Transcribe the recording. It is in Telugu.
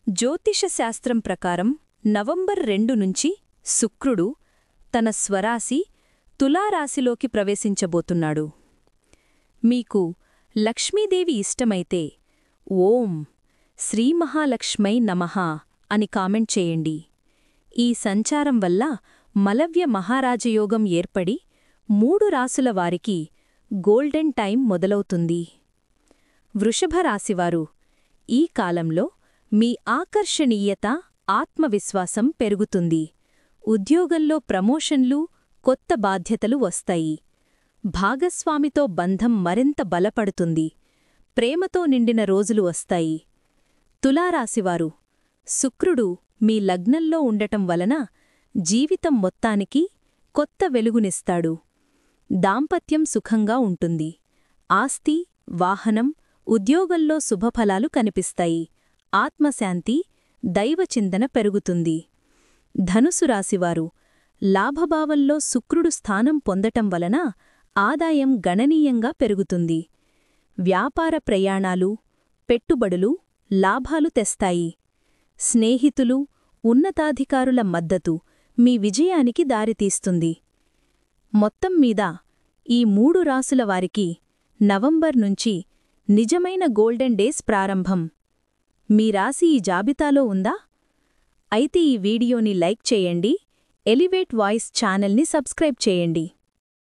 జ్యోతిష శాస్త్రం ప్రకారం నవంబర్ 2 నుంచి శుక్రుడు తన స్వరాశి తులారాశిలోకి ప్రవేశించబోతున్నాడు. మీకు లక్ష్మీదేవి ఇష్టమైతే ఓం శ్రీమహాలక్ష్మై నమః అని కామెంట్ చేయండి. ఈ సంచారం వల్ల మలవ్య మహారాజయోగం ఏర్పడి 3 రాసుల వారికి గోల్డెన్ టైం మొదలవుతుంది. వృషభ రాశివారు ఈ కాలంలో మీ ఆకర్షణీయత, ఆత్మవిశ్వాసం పెరుగుతుంది. ఉద్యోగంలో ప్రమోషన్లు, కొత్త బాధ్యతలు వస్తాయి. భాగస్వామితో బంధం మరింత బలపడుతుంది. ప్రేమతో నిండిన రోజులు వస్తాయి. తులారాశివారు శుక్రుడు మీ లగ్నంలో ఉండటం వలన జీవితం మొత్తానికి కొత్త వెలుగునిస్తాడు. దాంపత్యం సుఖంగా ఉంటుంది. ఆస్తి, వాహనం, ఉద్యోగంలో శుభఫలాలు కనిపిస్తాయి. ఆత్మశాంతి, దైవచింతన పెరుగుతుంది. ధనుసు రాశివారు లాభభావంలో శుక్రుడు స్థానం పొందటం వలన ఆదాయం గణనీయంగా పెరుగుతుంది. వ్యాపార ప్రయాణాలు, పెట్టుబడులు లాభాలు తెస్తాయి. స్నేహితులు, ఉన్నతాధికారుల మద్దతు మీ విజయానికి దారితీస్తుంది. మొత్తం మీద ఈ 3 రాసుల వారికి నవంబర్ నుంచి నిజమైన గోల్డెన్ డేస్ ప్రారంభం. మీ రాశి ఈ జాబితాలో ఉందా? అయితే ఈ వీడియోని లైక్ చేయండి. ఎలివేట్ వాయిస్ ఛానల్ని సబ్స్క్రైబ్ చేయండి.